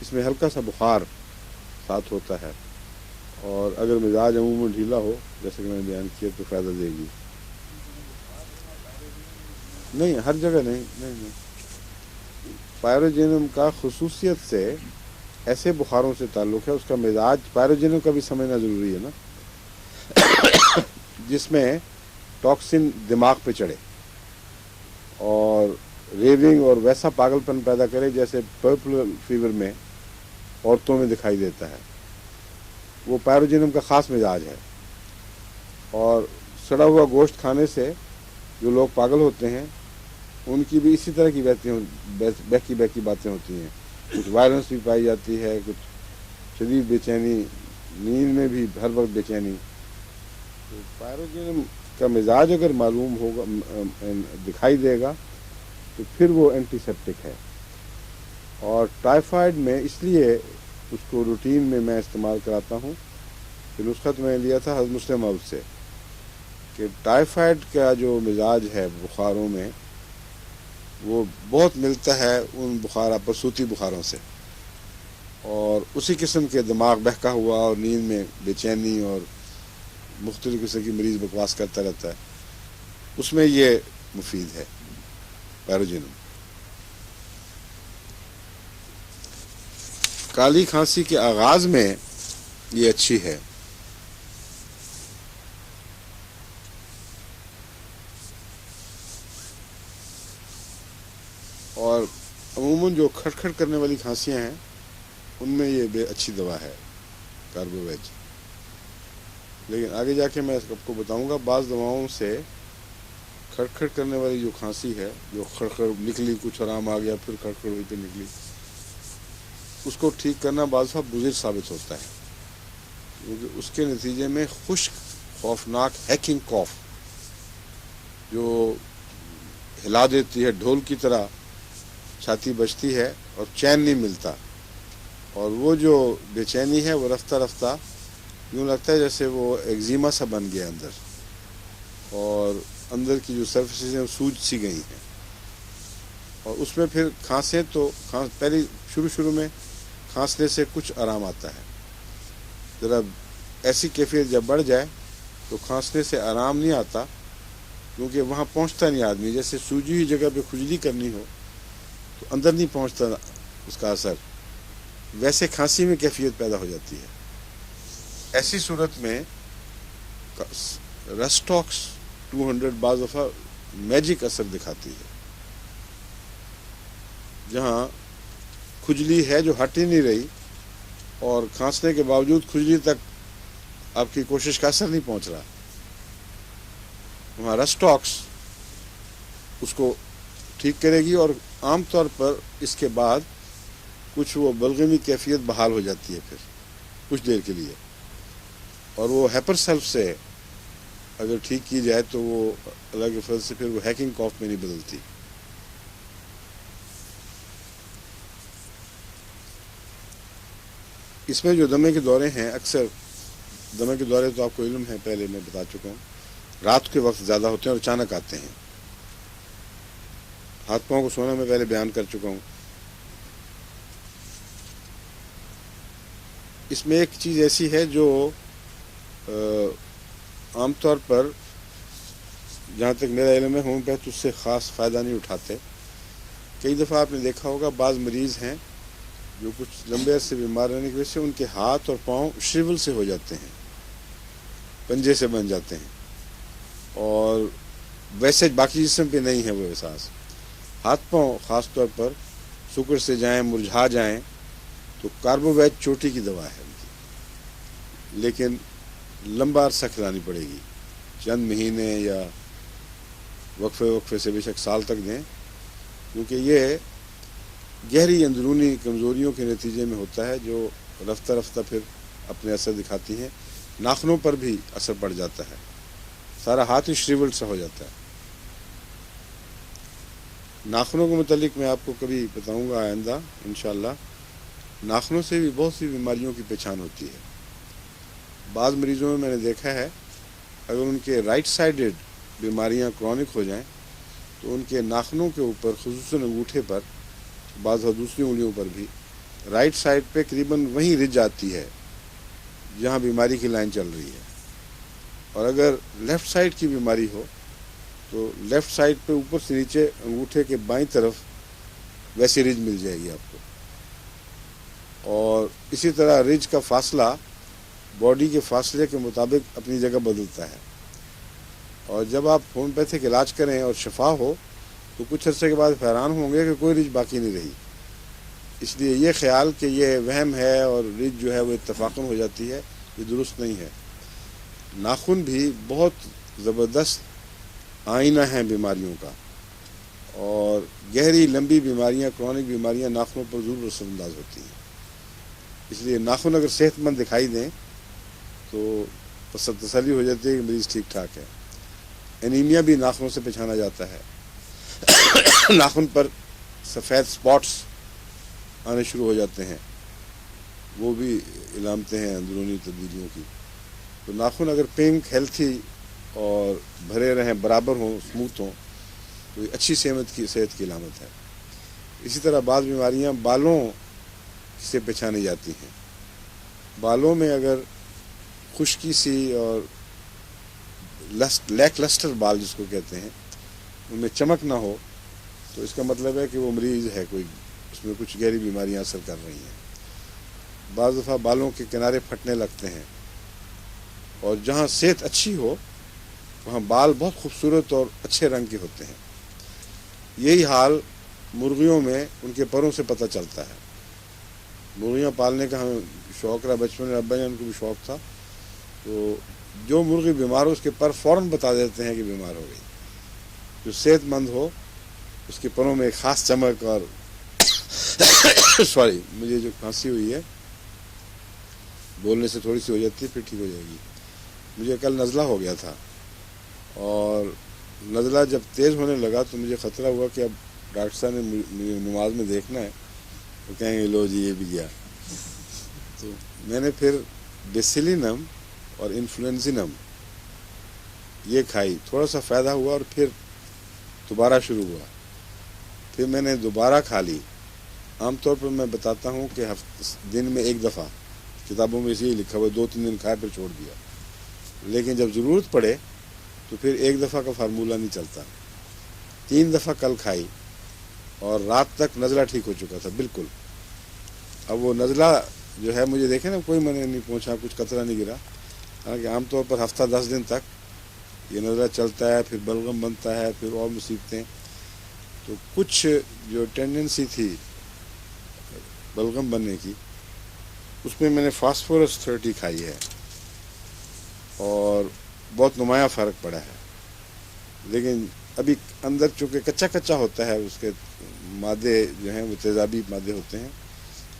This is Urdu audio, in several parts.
اس میں ہلکا سا بخار ساتھ ہوتا ہے، اور اگر مزاج عموماً ڈھیلا ہو جیسے کہ میں نے بیان کیا تو فائدہ دے گی. نہیں، ہر جگہ نہیں. پائروجینم کا خصوصیت سے ایسے بخاروں سے تعلق ہے. اس کا مزاج پائروجینم کا بھی سمجھنا ضروری ہے نا، جس میں ٹاکسن دماغ پہ چڑھے اور ریونگ اور ویسا پاگل پن پیدا کرے جیسے پرپل فیور میں عورتوں میں دکھائی دیتا ہے. وہ پائروجینم کا خاص مزاج ہے. اور سڑا ہوا گوشت کھانے سے جو لوگ پاگل ہوتے ہیں ان کی بھی اسی طرح کی بہکی باتیں ہوتی ہیں. کچھ وائلنس بھی پائی جاتی ہے، کچھ شدید بے چینی، نیند میں بھی ہر وقت بے چینی. پائروجینم کا مزاج اگر معلوم ہوگا، دکھائی دے گا، تو پھر وہ اینٹی سیپٹک ہے. اور ٹائیفائڈ میں اس لیے اس کو روٹین میں استعمال کراتا ہوں کہ نسخہ تو میں نے لیا تھا حضرت مسلم موعود سے، کہ ٹائیفائڈ کا جو مزاج ہے بخاروں میں وہ بہت ملتا ہے ان پرسوتی بخاروں سے، اور اسی قسم کے دماغ بہکا ہوا اور نیند میں بے چینی اور مختلف قسم کی مریض بکواس کرتا رہتا ہے، اس میں یہ مفید ہے پائروجینم. کالی کھانسی کے آغاز میں یہ اچھی ہے. اور عموماً جو کھٹ کرنے والی کھانسیاں ہیں ان میں یہ بے اچھی دوا ہے کاربوویج. لیکن آگے جا کے میں آپ کو بتاؤں گا بعض دواؤں سے کھڑ کرنے والی جو کھانسی ہے، جو خڑ نکلی، کچھ آرام آ گیا پھر کھڑ وہی پہ نکلی، اس کو ٹھیک کرنا بعض دفعہ مضر ثابت ہوتا ہے، کیونکہ اس کے نتیجے میں خشک خوفناک ہیکنگ کاف جو ہلا دیتی ہے، ڈھول کی طرح چھاتی بجتی ہے اور چین نہیں ملتا، اور وہ جو بے چینی ہے وہ رفتہ رفتہ یوں لگتا ہے جیسے وہ ایگزیما سا بن گیا اندر، اور اندر کی جو سرفیسز ہیں وہ سوج سی گئی ہیں. اور اس میں پھر کھانسیں تو پہلی شروع میں کھانسنے سے کچھ آرام آتا ہے، ذرا ایسی کیفیت جب بڑھ جائے تو کھانسنے سے آرام نہیں آتا، کیونکہ وہاں پہنچتا نہیں آدمی. جیسے سوجی ہوئی جگہ پہ کھجلی کرنی ہو تو اندر نہیں پہنچتا اس کا اثر، ویسے کھانسی میں کیفیت پیدا ہو جاتی ہے. ایسی صورت میں رسٹاکس 200 بعض دفعہ میجک اثر دکھاتی ہے. جہاں کھجلی ہے جو ہٹ ہی نہیں رہی اور کھانسنے کے باوجود کھجلی تک آپ کی کوشش کا اثر نہیں پہنچ رہا، وہاں رسٹاکس اس کو ٹھیک کرے گی، اور عام طور پر اس کے بعد کچھ وہ بلغمی کیفیت بحال ہو جاتی ہے پھر کچھ دیر کے لیے، اور وہ ہیپر سیلف سے اگر ٹھیک کی جائے تو وہ اللہ کے فضل سے پھر وہ ہیکنگ کاف میں نہیں بدلتی. اس میں جو دمے کے دورے ہیں، اکثر دمے کے دورے تو آپ کو علم ہے، پہلے میں بتا چکا ہوں، رات کے وقت زیادہ ہوتے ہیں اور اچانک آتے ہیں. ہاتھ پاؤں کو سونا میں پہلے بیان کر چکا ہوں. اس میں ایک چیز ایسی ہے جو عام طور پر جہاں تک میرا علم ہے ہومیوپیتھ اس سے خاص فائدہ نہیں اٹھاتے. کئی دفعہ آپ نے دیکھا ہوگا بعض مریض ہیں جو کچھ لمبے عرصے بیمار رہنے کی وجہ سے ان کے ہاتھ اور پاؤں شریول سے ہو جاتے ہیں، پنجے سے بن جاتے ہیں، اور ویسے باقی جسم پہ نہیں ہے وہ احساس. ہاتھ پاؤں خاص طور پر سکڑ سے جائیں، مرجھا جائیں تو کاربوویج چوٹی کی دوا ہے ان کی، لیکن لمبا عرصہ کھلانی پڑے گی، چند مہینے یا وقفے سے بے شک سال تک دیں، کیونکہ یہ گہری اندرونی کمزوریوں کے نتیجے میں ہوتا ہے جو رفتہ رفتہ پھر اپنے اثر دکھاتی ہیں. ناخنوں پر بھی اثر پڑ جاتا ہے، سارا ہاتھ ہی شریولڈ سا ہو جاتا ہے. ناخنوں کے متعلق میں آپ کو کبھی بتاؤں گا آئندہ انشاءاللہ. ناخنوں سے بھی بہت سی بیماریوں کی پہچان ہوتی ہے. بعض مریضوں میں نے دیکھا ہے اگر ان کے رائٹ سائیڈڈ بیماریاں کرونک ہو جائیں تو ان کے ناخنوں کے اوپر، خصوصاً انگوٹھے پر، بعض دوسری انگلیوں پر بھی رائٹ سائڈ پہ قریباً وہیں رج آتی ہے جہاں بیماری کی لائن چل رہی ہے، اور اگر لیفٹ سائڈ کی بیماری ہو تو لیفٹ سائڈ پہ اوپر سے نیچے انگوٹھے کے بائیں طرف ویسی رج مل جائے گی آپ کو. اور اسی طرح رج کا فاصلہ باڈی کے فاصلے کے مطابق اپنی جگہ بدلتا ہے، اور جب آپ ہومیوپیتھک علاج کریں اور شفا ہو تو کچھ عرصے کے بعد حیران ہوں گے کہ کوئی رج باقی نہیں رہی. اس لیے یہ خیال کہ یہ وہم ہے اور رج جو ہے وہ اتفاقاً ہو جاتی ہے، یہ درست نہیں ہے. ناخن بھی بہت زبردست آئینہ ہیں بیماریوں کا، اور گہری لمبی بیماریاں، کرونک بیماریاں ناخنوں پر ضرور اثر انداز ہوتی ہیں. اس لیے ناخن اگر صحت مند دکھائی دیں تو تسلی ہو جاتی ہے کہ مریض ٹھیک ٹھاک ہے. انیمیا بھی ناخنوں سے پہچانا جاتا ہے. ناخن پر سفید سپاٹس آنے شروع ہو جاتے ہیں، وہ بھی علامتیں ہیں اندرونی تبدیلیوں کی. تو ناخن اگر پنک، ہیلتھی اور بھرے رہیں، برابر ہوں، اسموتھ ہوں، تو یہ اچھی صحت کی علامت ہے. اسی طرح بعض بیماریاں بالوں سے پہچانی جاتی ہیں. بالوں میں اگر خشکی سی اور لیک لسٹر بال جس کو کہتے ہیں، ان میں چمک نہ ہو تو اس کا مطلب ہے کہ وہ مریض ہے، کوئی اس میں کچھ گہری بیماریاں اثر کر رہی ہیں. بعض دفعہ بالوں کے کنارے پھٹنے لگتے ہیں، اور جہاں صحت اچھی ہو وہاں بال بہت خوبصورت اور اچھے رنگ کے ہوتے ہیں. یہی حال مرغیوں میں ان کے پروں سے پتہ چلتا ہے. مرغیاں پالنے کا ہمیں شوق رہا بچپن میں، ابا جان کو بھی شوق تھا. تو جو مرغی بیمار ہو اس کے پر فوراً بتا دیتے ہیں کہ بیمار ہو گئی. جو صحت مند ہو اس کے پروں میں ایک خاص چمک اور سوری مجھے جو کھانسی ہوئی ہے بولنے سے تھوڑی سی ہو جاتی ہے، پھر ٹھیک ہو جائے گی. مجھے کل نزلہ ہو گیا تھا، اور نزلہ جب تیز ہونے لگا تو مجھے خطرہ ہوا کہ اب ڈاکٹر صاحب نے مجھے نماز میں دیکھنا ہے تو کہیں گے لو جی یہ بھی گیا. تو میں نے پھر بیسیلینم اور انفلوئنزینم یہ کھائی، تھوڑا سا فائدہ ہوا اور پھر دوبارہ شروع ہوا. پھر میں نے دوبارہ کھا لی. عام طور پر میں بتاتا ہوں کہ دن میں ایک دفعہ، کتابوں میں اسی لکھا ہوا 2-3 دن کھایا پھر چھوڑ دیا. لیکن جب ضرورت پڑے تو پھر ایک دفعہ کا فارمولہ نہیں چلتا. 3 دفعہ کل کھائی اور رات تک نزلہ ٹھیک ہو چکا تھا بالکل. اب وہ نزلہ جو ہے مجھے دیکھیں نا، کوئی میں نے نہیں پہنچا، کچھ قطرہ نہیں گرا. حالانکہ عام طور پر ہفتہ 10 دن تک یہ نزلہ چلتا ہے، پھر بلغم بنتا ہے، پھر اور مصیبتیں. تو کچھ جو ٹینڈنسی تھی بلغم بننے کی، اس میں نے فاسفورس 30 کھائی ہے اور بہت نمایاں فرق پڑا ہے. لیکن ابھی اندر چونکہ کچا کچا ہوتا ہے، اس کے مادے جو ہیں وہ تیزابی مادے ہوتے ہیں،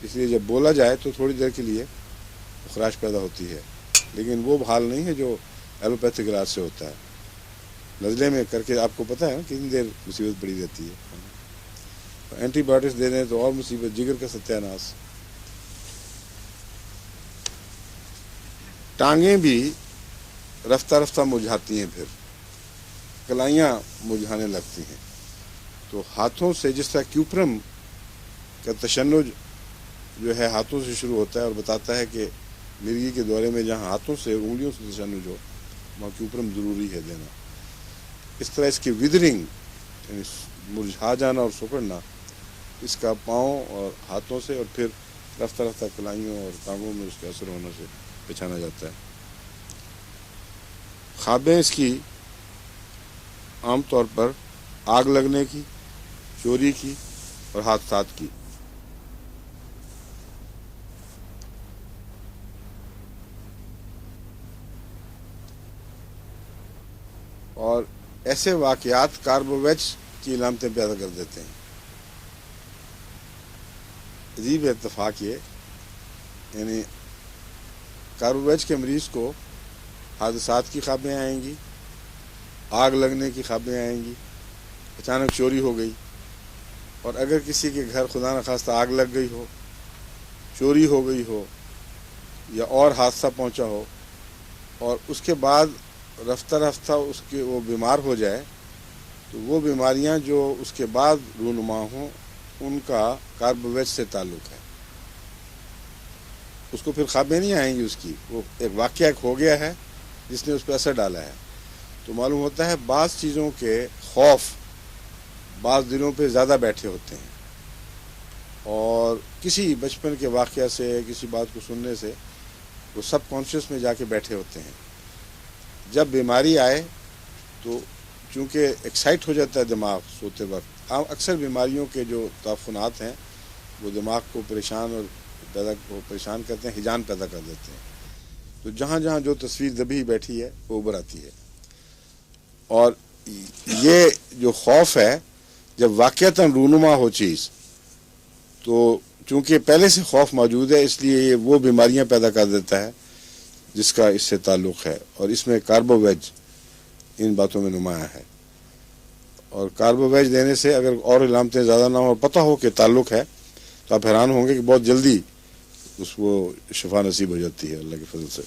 اس لیے جب بولا جائے تو تھوڑی دیر کے لیے خراش پیدا ہوتی ہے. لیکن وہ حال نہیں ہے جو ایلوپیتھک علاج سے ہوتا ہے. نزلے میں کر کے آپ کو پتہ ہے کتنی دیر مصیبت پڑی رہتی ہے. اینٹی بایوٹکس دے دیں تو اور مصیبت، جگر کا ستیاناس. ٹانگیں بھی رفتہ رفتہ مرجھاتی ہیں، پھر کلائیاں مرجھانے لگتی ہیں. تو ہاتھوں سے جس طرح کیوپرم کا تشنج جو ہے ہاتھوں سے شروع ہوتا ہے اور بتاتا ہے کہ مرگی کے دورے میں جہاں ہاتھوں سے انگلیوں سے تشنج ہو وہاں کیوپرم ضروری ہے دینا. اس طرح اس کی ویدرنگ یعنی مرجھا جانا اور سکڑنا اس کا پاؤں اور ہاتھوں سے اور پھر رفتہ رفتہ کلائیوں اور ٹانگوں میں اس کے اثر ہونے سے پہچانا جاتا ہے. خوابیں اس کی عام طور پر آگ لگنے کی، چوری کی اور حادثات کی. اور ایسے واقعات کاربوویچ کی علامتیں پیدا کر دیتے ہیں. عجیب اتفاق یہ، یعنی کاربوویچ کے مریض کو حادثات کی خوابیں آئیں گی، آگ لگنے کی خوابیں آئیں گی، اچانک چوری ہو گئی. اور اگر کسی کے گھر خدا نخواستہ آگ لگ گئی ہو، چوری ہو گئی ہو یا اور حادثہ پہنچا ہو، اور اس کے بعد رفتہ رفتہ اس کے وہ بیمار ہو جائے، تو وہ بیماریاں جو اس کے بعد رونما ہوں ان کا کاربوویچ سے تعلق ہے. اس کو پھر خواب میں نہیں آئیں گی اس کی، وہ ایک واقعہ ایک ہو گیا ہے جس نے اس پہ اثر ڈالا ہے. تو معلوم ہوتا ہے بعض چیزوں کے خوف بعض دلوں پہ زیادہ بیٹھے ہوتے ہیں، اور کسی بچپن کے واقعہ سے کسی بات کو سننے سے وہ سب کانشیس میں جا کے بیٹھے ہوتے ہیں. جب بیماری آئے تو چونکہ ایکسائٹ ہو جاتا ہے دماغ سوتے وقت، اکثر بیماریوں کے جو تعفنات ہیں وہ دماغ کو پریشان کرتے ہیں، ہیجان پیدا کر دیتے ہیں. تو جہاں جہاں جو تصویر دبی بیٹھی ہے وہ ابھر آتی ہے. اور یہ جو خوف ہے جب واقعتاً رونما ہو چیز، تو چونکہ پہلے سے خوف موجود ہے اس لیے یہ وہ بیماریاں پیدا کر دیتا ہے جس کا اس سے تعلق ہے. اور اس میں کاربوویج ان باتوں میں نمایاں ہے. اور کاربوویج دینے سے اگر اور علامتیں زیادہ نہ ہو، پتہ ہو کہ تعلق ہے، تو آپ حیران ہوں گے کہ بہت جلدی اس کو شفا نصیب ہو جاتی ہے اللہ کے فضل سے.